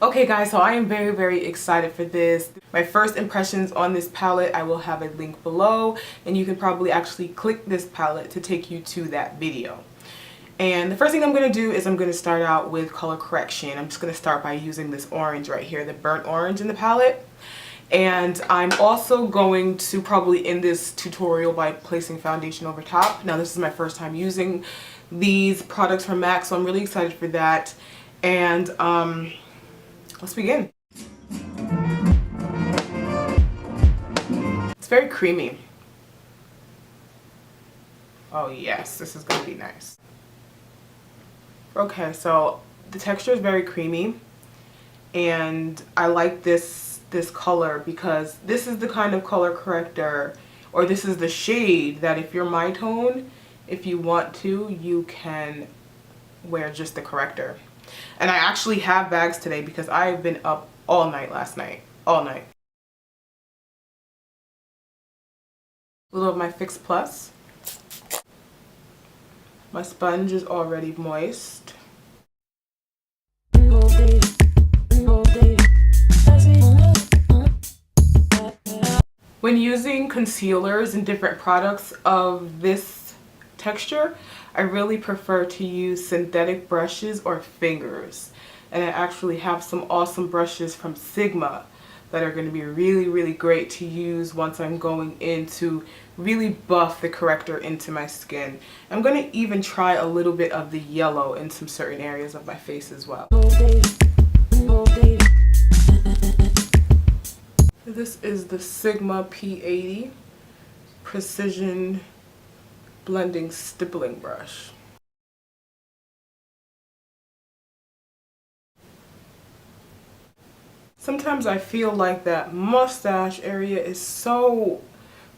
Okay guys, so I am very excited for this. My first impressions on this palette, I will have a link below, and you can probably actually click this palette to take you to that video. And the first thing I'm going to do is I'm going to start out with color correction. I'm just going to start by using this orange right here, the burnt orange in the palette. And I'm also going to probably end this tutorial by placing foundation over top. Now this is my first time using these products from MAC, so I'm really excited for that. And let's begin. It's very creamy. Oh yes, this is going to be nice. Okay, so the texture is very creamy, and I like this color because this is the kind of color corrector, or this is the shade that if you're my tone, if you want to, you can wear just the corrector. And I actually have bags today because I've been up all night last night. All night. A little of my Fix Plus. My sponge is already moist. When using concealers and different products of this texture, I really prefer to use synthetic brushes or fingers. And I actually have some awesome brushes from Sigma that are going to be really great to use once I'm going in to really buff the corrector into my skin. I'm going to even try a little bit of the yellow in some certain areas of my face as well. This is the Sigma P80 Precision Blending Stippling Brush. Sometimes I feel like that mustache area is so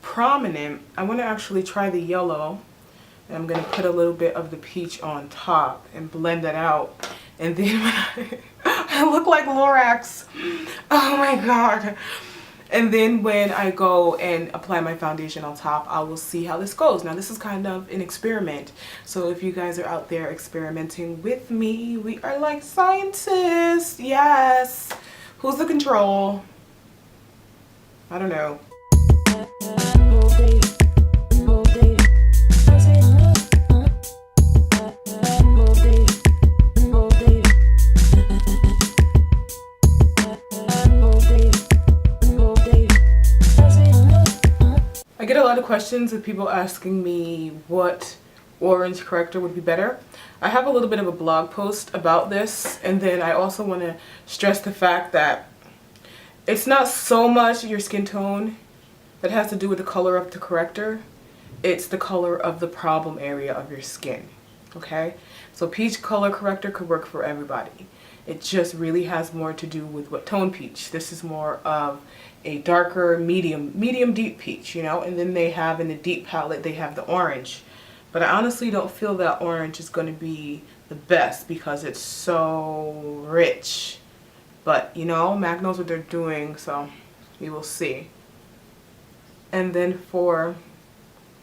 prominent. I want to actually try the yellow, and I'm going to put a little bit of the peach on top and blend that out. And then when I look like Lorax. Oh my god. And then when I go and apply my foundation on top, I will see how this goes. Now this is kind of an experiment. So if you guys are out there experimenting with me, we are like scientists. Yes. Who's the control? I don't know. I get a lot of questions of people asking me what orange corrector would be better. I have a little bit of a blog post about this, and then I also want to stress the fact that it's not so much your skin tone that has to do with the color of the corrector. It's the color of the problem area of your skin. Okay? So peach color corrector could work for everybody. It just really has more to do with what tone peach. This is more of a darker medium deep peach, you know, and then they have in the deep palette, they have the orange. But I honestly don't feel that orange is going to be the best because it's so rich. But, you know, MAC knows what they're doing, so we will see. And then for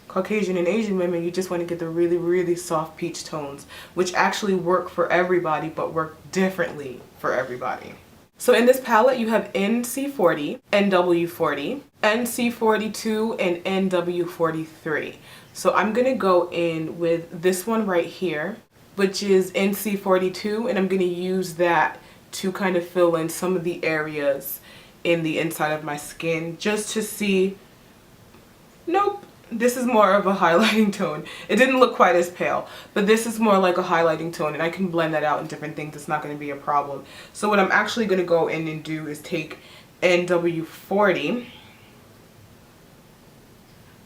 Caucasian and Asian women, you just want to get the really soft peach tones, which actually work for everybody, but work differently for everybody. So in this palette, you have NC40, NW40, NC42, and NW43. So I'm going to go in with this one right here, which is NC42, and I'm going to use that to kind of fill in some of the areas in the inside of my skin just to see. Nope. This is more of a highlighting tone. It didn't look quite as pale, but this is more like a highlighting tone, and I can blend that out in different things. It's not going to be a problem. So what I'm actually going to go in and do is take NW40,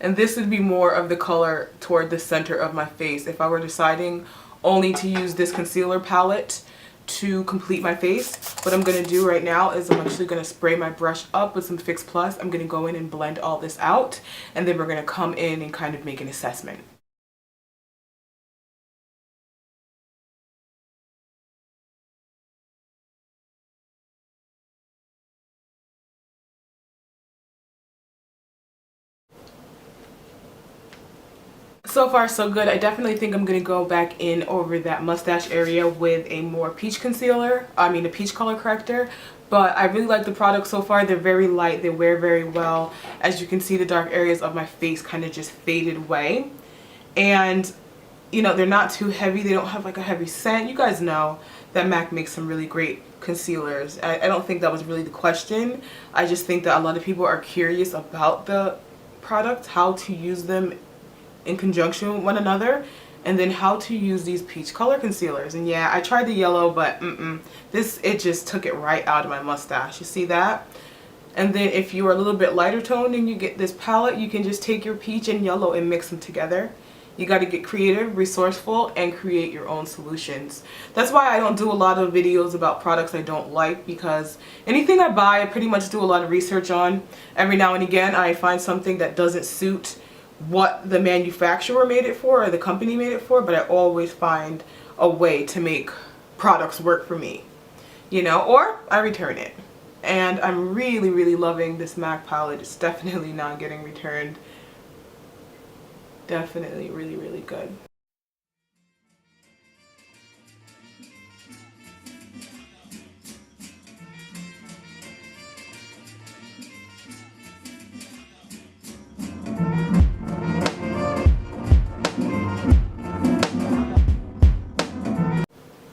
and this would be more of the color toward the center of my face. If I were deciding only to use this concealer palette to complete my face, what I'm going to do right now is I'm actually going to spray my brush up with some Fix Plus. I'm going to go in and blend all this out, and then we're going to come in and kind of make an assessment. So far so good. I definitely think I'm going to go back in over that mustache area with a more peach concealer. I mean a peach color corrector. But I really like the products so far. They're very light. They wear very well. As you can see, the dark areas of my face kind of just faded away. And, you know, they're not too heavy. They don't have like a heavy scent. You guys know that MAC makes some really great concealers. I don't think that was really the question. I just think that a lot of people are curious about the products, how to use them in conjunction with one another, and then how to use these peach color concealers. And yeah, I tried the yellow, but it just took it right out of my mustache. You see that? And then if you are a little bit lighter toned and you get this palette, you can just take your peach and yellow and mix them together. You got to get creative, resourceful, and create your own solutions. That's why I don't do a lot of videos about products I don't like, because anything I buy, I pretty much do a lot of research on. Every now and again, I find something that doesn't suit what the manufacturer made it for or the company made it for, but I always find a way to make products work for me, you know, or I return it. And I'm really, really loving this MAC palette. It's definitely not getting returned. Definitely really, really good.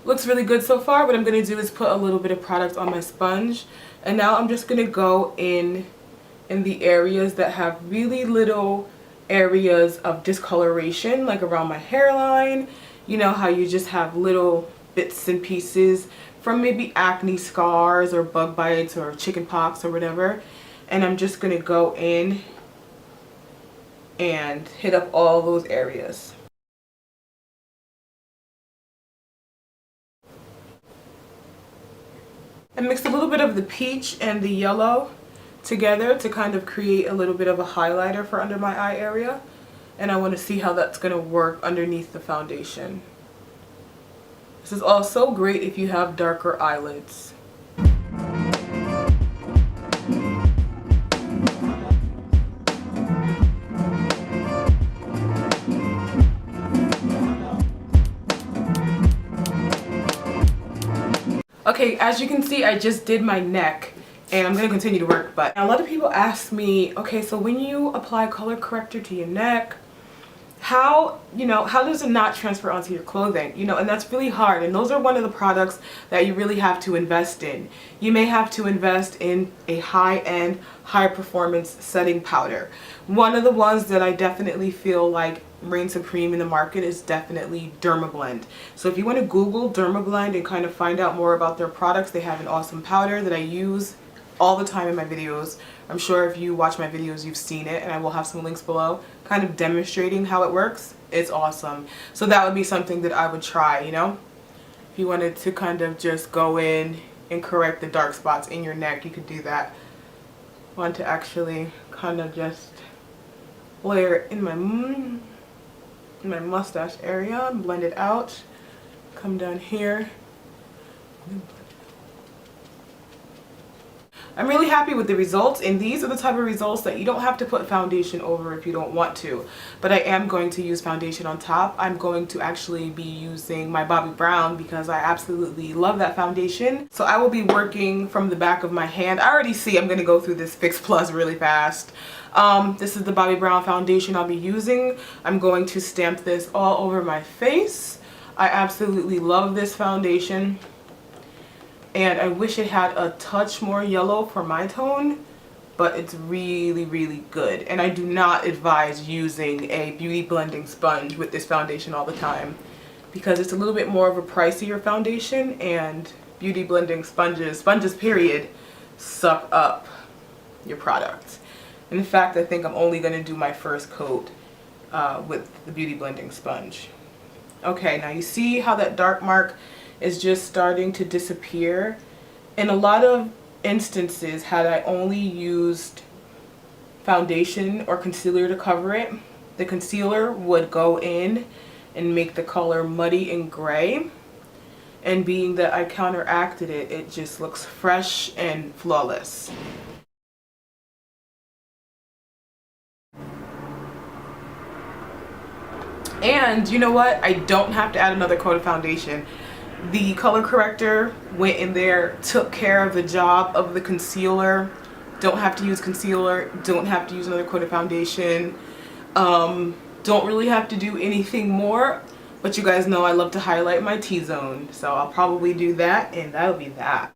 Looks really good so far. What I'm going to do is put a little bit of product on my sponge, and now I'm just going to go in the areas that have really little areas of discoloration, like around my hairline. You know how you just have little bits and pieces from maybe acne scars or bug bites or chicken pox or whatever, and I'm just going to go in and hit up all those areas. I mixed a little bit of the peach and the yellow together to kind of create a little bit of a highlighter for under my eye area, and I want to see how that's going to work underneath the foundation. This is also great if you have darker eyelids. Okay, as you can see, I just did my neck, and I'm going to continue to work, but a lot of people ask me, okay, so when you apply color corrector to your neck, how does it not transfer onto your clothing? You know, and that's really hard, and those are one of the products that you really have to invest in. You may have to invest in a high-end, high-performance setting powder. One of the ones that I definitely feel like reigns supreme in the market is definitely Dermablend. So if you want to Google Dermablend and kind of find out more about their products, they have an awesome powder that I use all the time in my videos. I'm sure if you watch my videos you've seen it, and I will have some links below kind of demonstrating how it works. It's awesome. So that would be something that I would try, you know. If you wanted to kind of just go in and correct the dark spots in your neck, you could do that. Want to actually kind of just layer it in my mustache area, blend it out, come down here. I'm really happy with the results, and these are the type of results that you don't have to put foundation over if you don't want to. But I am going to use foundation on top. I'm going to actually be using my Bobbi Brown because I absolutely love that foundation. So I will be working from the back of my hand. I already see I'm going to go through this Fix Plus really fast. This is the Bobbi Brown foundation I'll be using. I'm going to stamp this all over my face. I absolutely love this foundation. And I wish it had a touch more yellow for my tone, but it's really, really good. And I do not advise using a beauty blending sponge with this foundation all the time, because it's a little bit more of a pricier foundation, and beauty blending sponges period, suck up your product. In fact, I think I'm only going to do my first coat with the beauty blending sponge. Okay, now you see how that dark mark is just starting to disappear. In a lot of instances, had I only used foundation or concealer to cover it, the concealer would go in and make the color muddy and gray. And being that I counteracted it, it just looks fresh and flawless. And you know what? I don't have to add another coat of foundation. The color corrector went in there, took care of the job of the concealer. Don't have to use concealer, don't have to use another coat of foundation. Don't really have to do anything more, but you guys know I love to highlight my T-zone, so I'll probably do that, and that'll be that.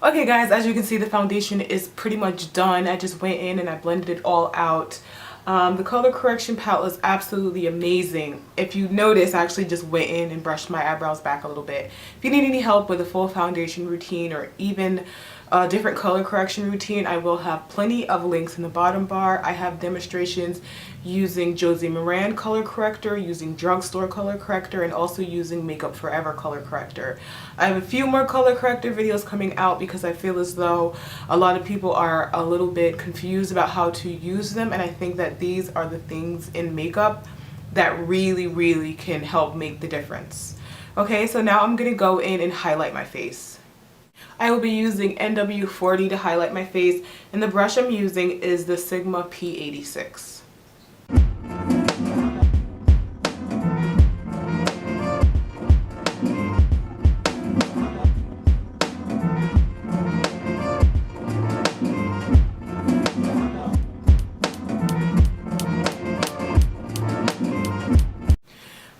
Okay guys, as you can see, the foundation is pretty much done. I just went in and I blended it all out. The color correction palette is absolutely amazing. If you notice, I actually just went in and brushed my eyebrows back a little bit. If you need any help with a full foundation routine or even a different color correction routine, I will have plenty of links in the bottom bar. I have demonstrations using Josie Maran color corrector, using Drugstore color corrector, and also using Makeup Forever color corrector. I have a few more color corrector videos coming out because I feel as though a lot of people are a little bit confused about how to use them, and I think that these are the things in makeup that really can help make the difference. Okay, so now I'm gonna go in and highlight my face. I will be using NW40 to highlight my face, and the brush I'm using is the Sigma P86.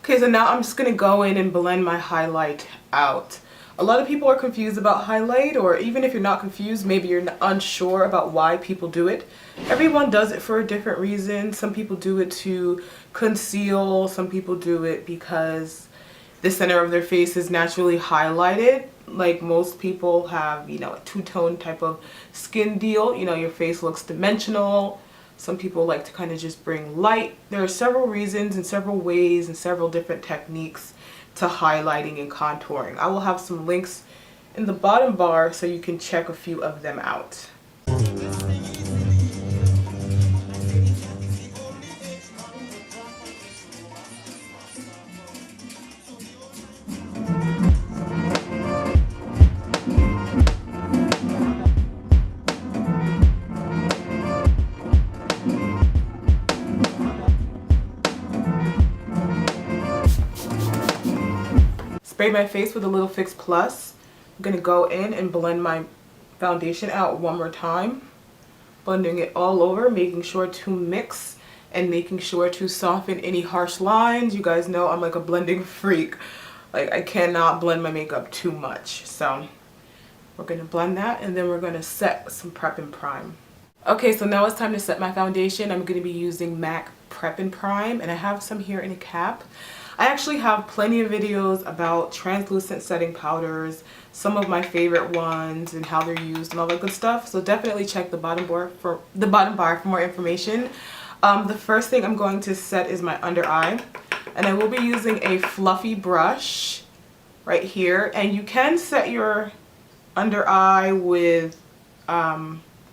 Okay, so now I'm just going to go in and blend my highlight out. A lot of people are confused about highlight, or even if you're not confused, maybe you're unsure about why people do it. Everyone does it for a different reason. Some people do it to conceal, some people do it because the center of their face is naturally highlighted. Like most people have, you know, a two-tone type of skin deal. You know, your face looks dimensional. Some people like to kind of just bring light. There are several reasons and several ways and several different techniques to highlighting and contouring. I will have some links in the bottom bar so you can check a few of them out. Spray my face with a little Fix Plus. I'm going to go in and blend my foundation out one more time. Blending it all over, making sure to mix and making sure to soften any harsh lines. You guys know I'm like a blending freak. Like, I cannot blend my makeup too much. So we're going to blend that, and then we're going to set some Prep and Prime. Okay, so now it's time to set my foundation. I'm going to be using MAC Prep and Prime, and I have some here in a cap. I actually have plenty of videos about translucent setting powders, some of my favorite ones and how they're used and all that good stuff. So definitely check the bottom bar for more information. The first thing I'm going to set is my under eye, and I will be using a fluffy brush right here. And you can set your under eye with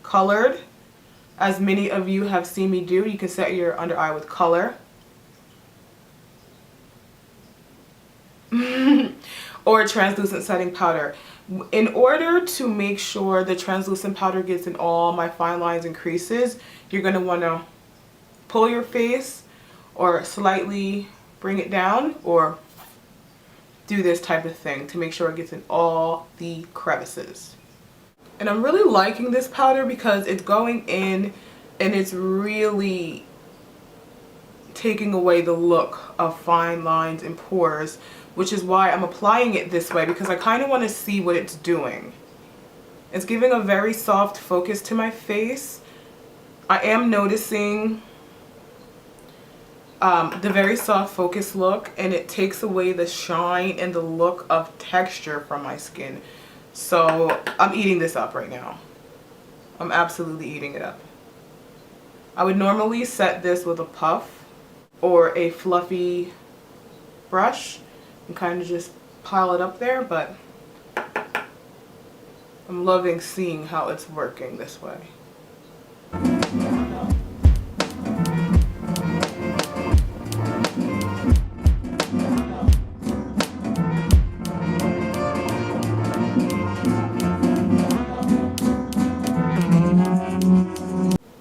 colored, as many of you have seen me do. You can set your under eye with color. Or a translucent setting powder. In order to make sure the translucent powder gets in all my fine lines and creases, you're going to want to pull your face or slightly bring it down, or do this type of thing to make sure it gets in all the crevices. And I'm really liking this powder because it's going in and it's really taking away the look of fine lines and pores, which is why I'm applying it this way, because I kind of want to see what it's doing. It's giving a very soft focus to my face. I am noticing the very soft focus look, and it takes away the shine and the look of texture from my skin. So I'm eating this up right now. I'm absolutely eating it up. I would normally set this with a puff or a fluffy brush and kind of just pile it up there, but I'm loving seeing how it's working this way.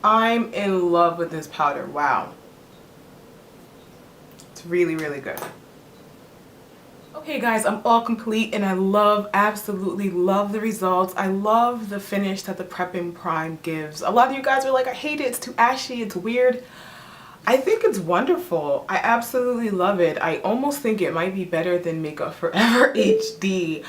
I'm in love with this powder. Wow. It's really, really good. Okay guys, I'm all complete and I absolutely love the results. I love the finish that the Prep and Prime gives. A lot of you guys are like, I hate it, it's too ashy, it's weird. I think it's wonderful. I absolutely love it. I almost think it might be better than Makeup Forever HD.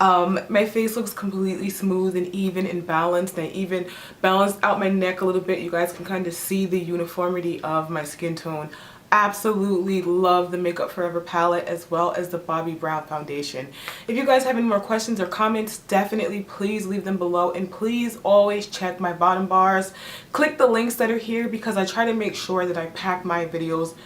My face looks completely smooth and even and balanced. I even balanced out my neck a little bit. You guys can kind of see the uniformity of my skin tone. Absolutely love the Makeup Forever palette as well as the Bobbi Brown foundation. If you guys have any more questions or comments, definitely please leave them below, and please always check my bottom bars. Click the links that are here because I try to make sure that I pack my videos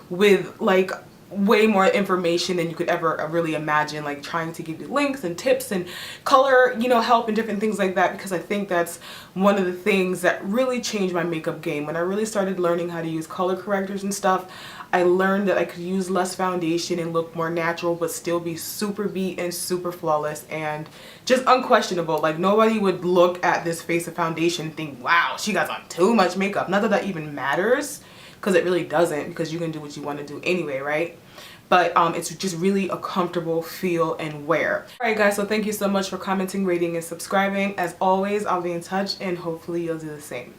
with like way more information than you could ever really imagine, like trying to give you links and tips and color, you know, help and different things like that, because I think that's one of the things that really changed my makeup game. When I really started learning how to use color correctors and stuff, I learned that I could use less foundation and look more natural but still be super beat and super flawless and just unquestionable. Like nobody would look at this face of foundation and think, wow, she got on too much makeup. Not that that even matters, because it really doesn't, because you can do what you want to do anyway, right? But it's just really a comfortable feel and wear. Alright guys, so thank you so much for commenting, rating, and subscribing. As always, I'll be in touch and hopefully you'll do the same.